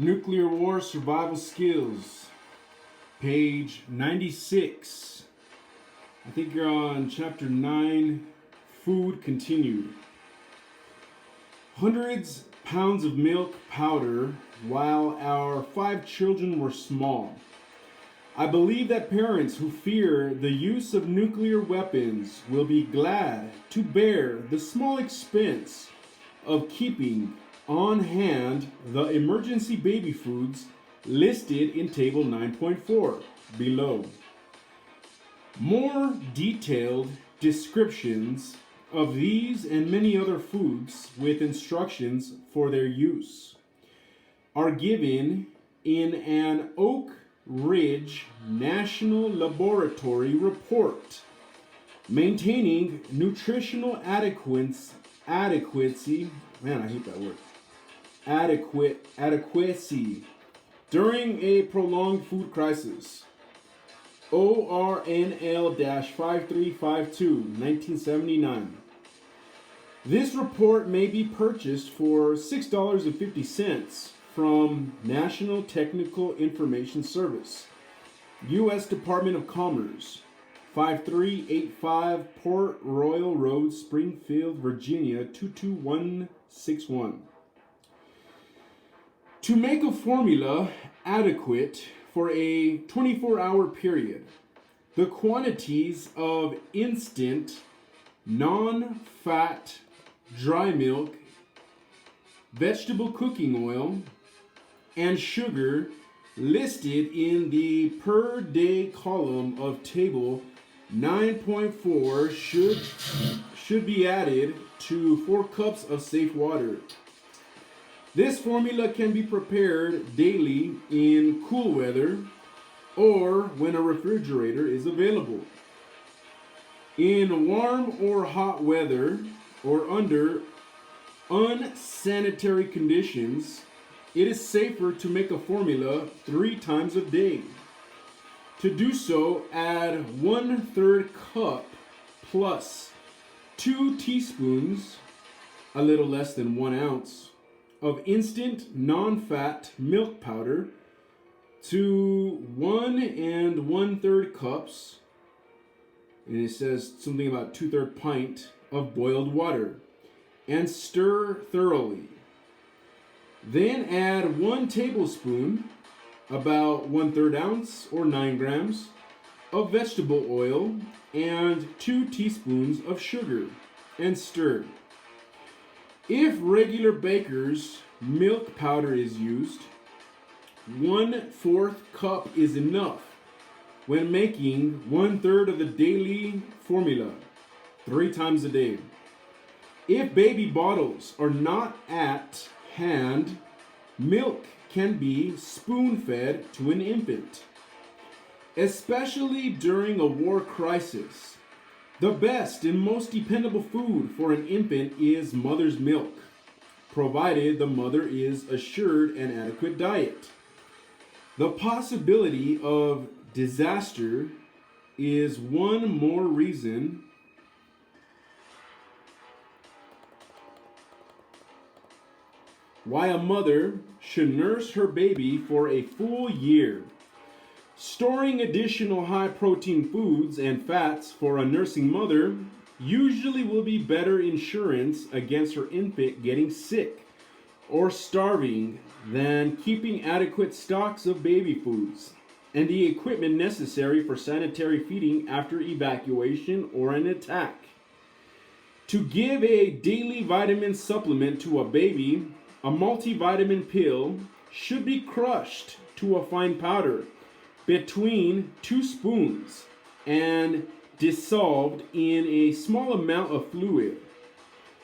Nuclear War Survival Skills, page 96. I think you're on chapter 9, Food Continued. Hundreds pounds of milk powder while our 5 children were small. I believe that parents who fear the use of nuclear weapons will be glad to bear the small expense of keeping on hand the emergency baby foods listed in table 9.4 below. More detailed descriptions of these and many other foods with instructions for their use are given in an Oak Ridge National Laboratory report maintaining nutritional adequacy, man, I hate that word, adequacy during a prolonged food crisis. ORNL-5352, 1979. This report may be purchased for $6.50 from National Technical Information Service, U.S. Department of Commerce, 5385 Port Royal Road, Springfield, Virginia, 22161. To make a formula adequate for a 24-hour period, the quantities of instant, non-fat dry milk, vegetable cooking oil, and sugar listed in the per day column of table 9.4 should be added to 4 cups of safe water. This formula can be prepared daily in cool weather or when a refrigerator is available. In warm or hot weather or under unsanitary conditions, it is safer to make a formula 3 times a day. To do so, add 1/3 cup plus 2 teaspoons, a little less than 1 ounce, of instant non-fat milk powder to 1 1/3 cups, and it says something about 2/3 pint of boiled water, and stir thoroughly. Then add 1 tablespoon, about 1/3 ounce or 9 grams, of vegetable oil and 2 teaspoons of sugar, and stir. If regular baker's milk powder is used, 1/4 cup is enough when making 1/3 of the daily formula 3 times a day. If baby bottles are not at hand, milk can be spoon-fed to an infant. Especially during a war crisis, the best and most dependable food for an infant is mother's milk, provided the mother is assured an adequate diet. The possibility of disaster is one more reason why a mother should nurse her baby for a full year. Storing additional high-protein foods and fats for a nursing mother usually will be better insurance against her infant getting sick or starving than keeping adequate stocks of baby foods and the equipment necessary for sanitary feeding after evacuation or an attack. To give a daily vitamin supplement to a baby, a multivitamin pill should be crushed to a fine powder between 2 spoons and dissolved in a small amount of fluid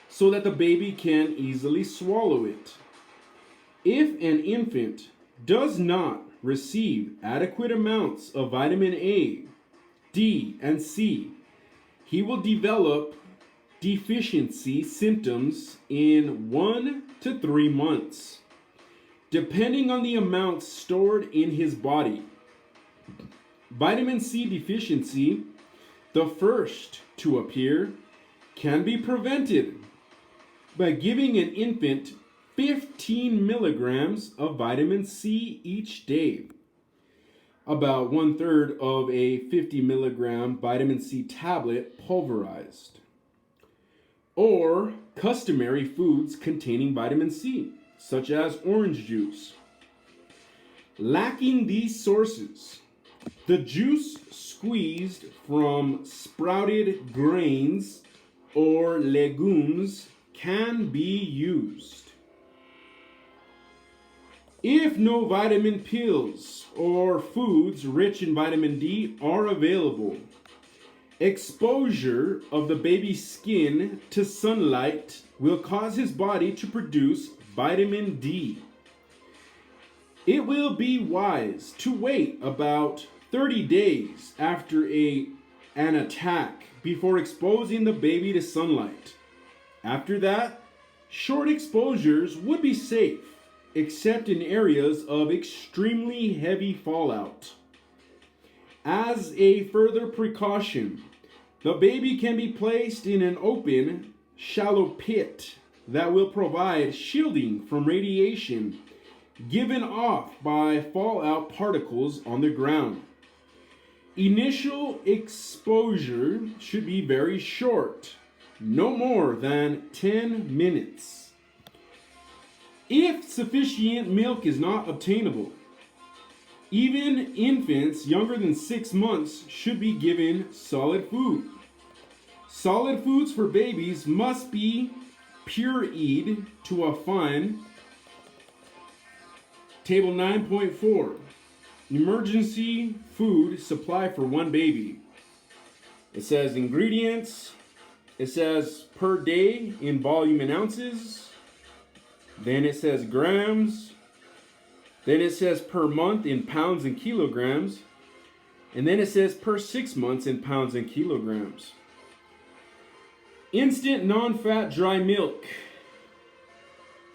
so that the baby can easily swallow it. If an infant does not receive adequate amounts of vitamin A, D, and C, he will develop deficiency symptoms in 1 to 3 months, depending on the amounts stored in his body. Vitamin C deficiency, the first to appear, can be prevented by giving an infant 15 milligrams of vitamin C each day, about 1/3 of a 50 milligram vitamin C tablet pulverized, or customary foods containing vitamin C, such as orange juice. Lacking these sources, the juice squeezed from sprouted grains or legumes can be used. If no vitamin pills or foods rich in vitamin D are available, exposure of the baby's skin to sunlight will cause his body to produce vitamin D. It will be wise to wait about 30 days after an attack before exposing the baby to sunlight. After that, short exposures would be safe, except in areas of extremely heavy fallout. As a further precaution, the baby can be placed in an open, shallow pit that will provide shielding from radiation given off by fallout particles on the ground. Initial exposure should be very short, no more than 10 minutes. If sufficient milk is not obtainable, even infants younger than 6 months should be given solid food. Solid foods for babies must be pureed to a fine. Table 9.4, emergency food supply for one baby. It says ingredients, it says per day in volume and ounces, then it says grams, then it says per month in pounds and kilograms, and then it says per 6 months in pounds and kilograms. Instant non-fat dry milk,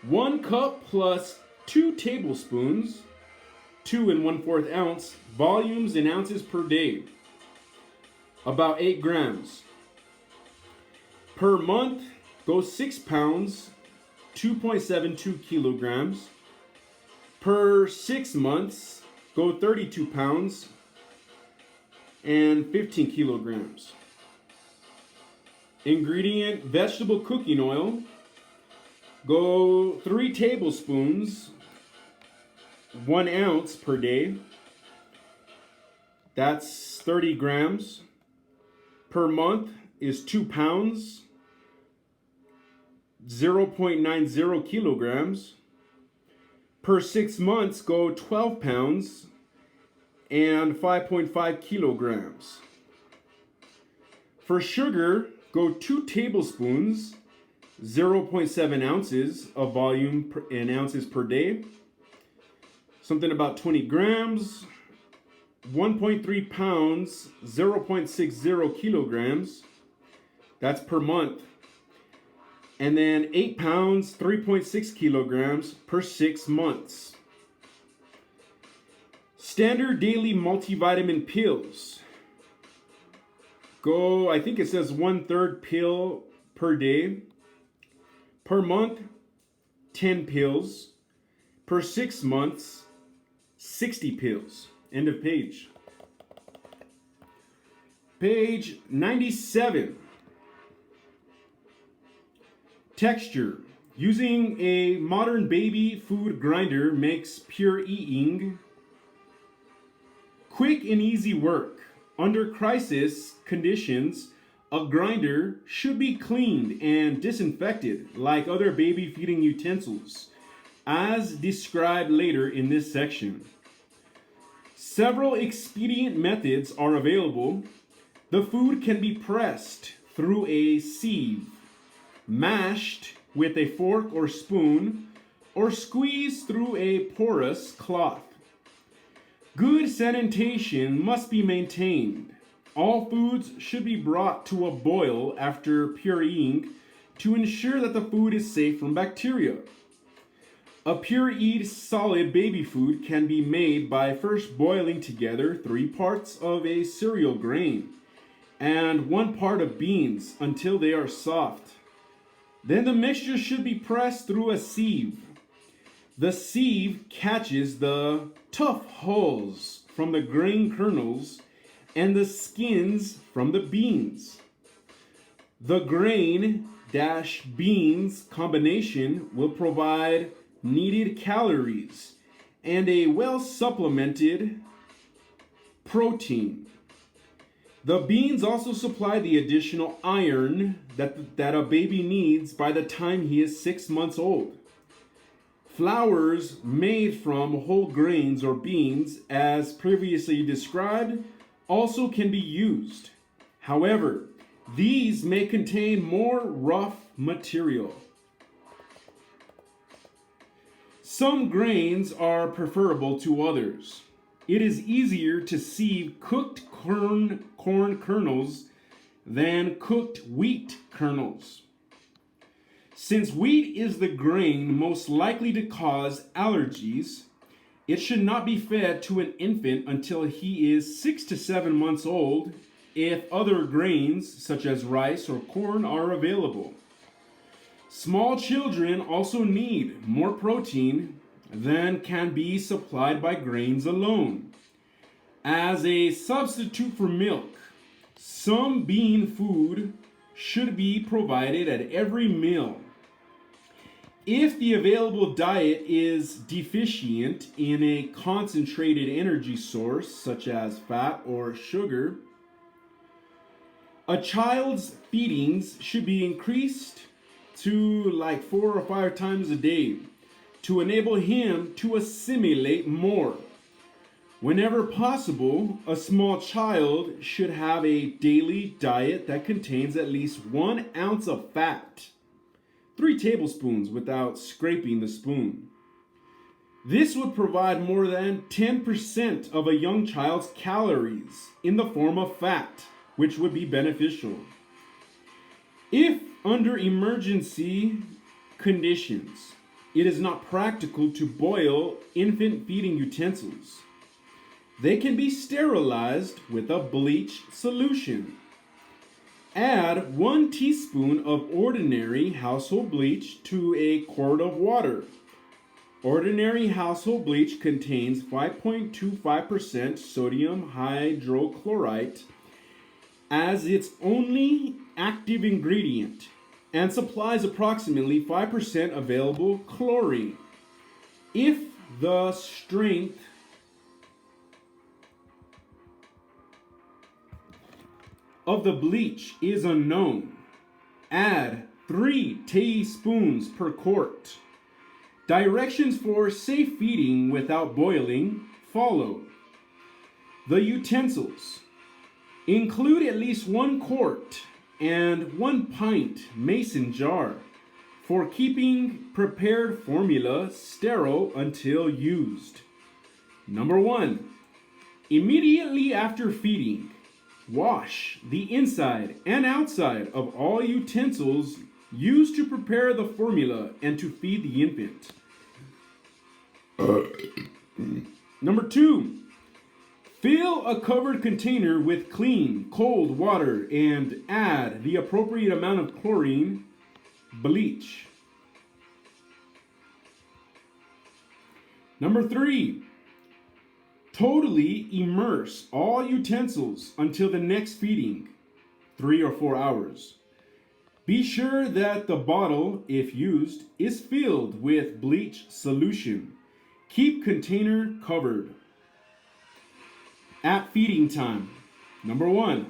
1 cup plus 2 tablespoons, 2 1/4 ounce, volumes in ounces per day, about 8 grams. Per month, go 6 pounds, 2.72 kilograms. Per 6 months, go 32 pounds and 15 kilograms. Ingredient, vegetable cooking oil, go 3 tablespoons, 1 ounce per day. That's 30 grams. Per month is 2 pounds, 0.90 kilograms. Per 6 months, go 12 pounds and 5.5 kilograms. For sugar, go 2 tablespoons, 0.7 ounces of volume in ounces per day. Something about 20 grams, 1.3 pounds, 0.60 kilograms. That's per month. And then 8 pounds, 3.6 kilograms per 6 months. Standard daily multivitamin pills. Go, I think it says 1/3 pill per day. Per month, 10 pills. Per 6 months, 60 pills. End of page. Page 97. Texture. Using a modern baby food grinder makes pure eating quick and easy work. Under crisis conditions, a grinder should be cleaned and disinfected like other baby feeding utensils, as described later in this section. Several expedient methods are available. The food can be pressed through a sieve, mashed with a fork or spoon, or squeezed through a porous cloth. Good sanitation must be maintained. All foods should be brought to a boil after pureeing to ensure that the food is safe from bacteria. A pureed solid baby food can be made by first boiling together 3 parts of a cereal grain and 1 part of beans until they are soft. Then the mixture should be pressed through a sieve The sieve catches the tough hulls from the grain kernels and the skins from the beans. The grain dash beans combination will provide needed calories and a well supplemented protein. The beans also supply the additional iron that a baby needs by the time he is 6 months old. Flours made from whole grains or beans, as previously described, also can be used. However, these may contain more rough material. Some grains are preferable to others. It is easier to sieve cooked corn kernels than cooked wheat kernels. Since wheat is the grain most likely to cause allergies, it should not be fed to an infant until he is 6 to 7 months old if other grains such as rice or corn are available. Small children also need more protein than can be supplied by grains alone. As a substitute for milk, some bean food should be provided at every meal. If the available diet is deficient in a concentrated energy source, such as fat or sugar, a child's feedings should be increased to like 4 or 5 times a day to enable him to assimilate more. Whenever possible, a small child should have a daily diet that contains at least 1 ounce of fat, 3 tablespoons without scraping the spoon. This would provide more than 10% of a young child's calories in the form of fat, which would be beneficial. If under emergency conditions, it is not practical to boil infant feeding utensils, they can be sterilized with a bleach solution. Add 1 teaspoon of ordinary household bleach to a quart of water. Ordinary household bleach contains 5.25% sodium hydrochloride as its only active ingredient and supplies approximately 5% available chlorine. If the strength of the bleach is unknown, add 3 teaspoons per quart. Directions for safe feeding without boiling follow. The utensils include at least 1 quart and 1 pint mason jar for keeping prepared formula sterile until used. Number 1. Immediately after feeding, wash the inside and outside of all utensils used to prepare the formula and to feed the infant. Number 2. Fill a covered container with clean, cold water and add the appropriate amount of chlorine, bleach. Number 3. Totally immerse all utensils until the next feeding, 3 or 4 hours. Be sure that the bottle, if used, is filled with bleach solution. Keep container covered. At feeding time, number 1,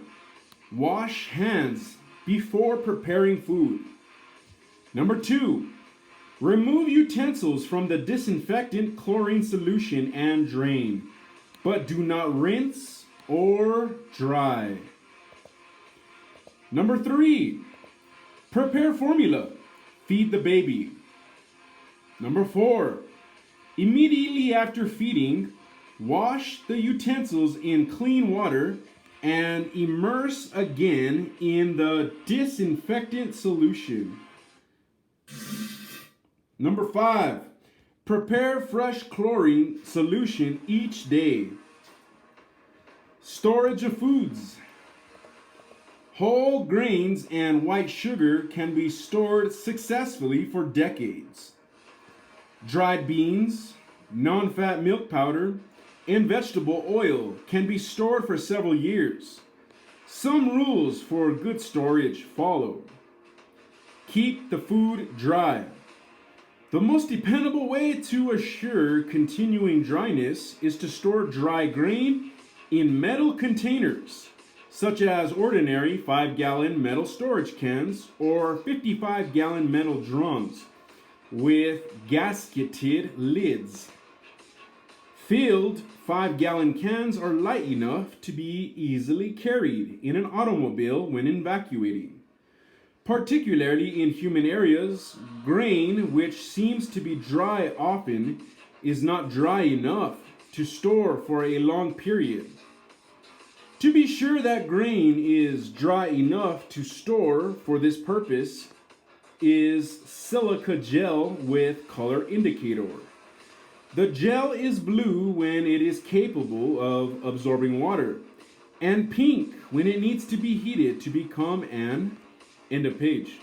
wash hands before preparing food. Number 2, remove utensils from the disinfectant chlorine solution and drain, but do not rinse or dry. Number 3, prepare formula. Feed the baby. Number 4, immediately after feeding, wash the utensils in clean water and immerse again in the disinfectant solution. Number 5, prepare fresh chlorine solution each day. Storage of foods. Whole grains and white sugar can be stored successfully for decades. Dried beans, non-fat milk powder, and vegetable oil can be stored for several years. Some rules for good storage follow. Keep the food dry. The most dependable way to assure continuing dryness is to store dry grain in metal containers, such as ordinary 5-gallon metal storage cans or 55-gallon metal drums with gasketed lids. Filled 5-gallon cans are light enough to be easily carried in an automobile when evacuating. Particularly in humid areas, grain which seems to be dry often is not dry enough to store for a long period. To be sure that grain is dry enough to store for this purpose is silica gel with color indicator. The gel is blue when it is capable of absorbing water, and pink when it needs to be heated to become an end of page.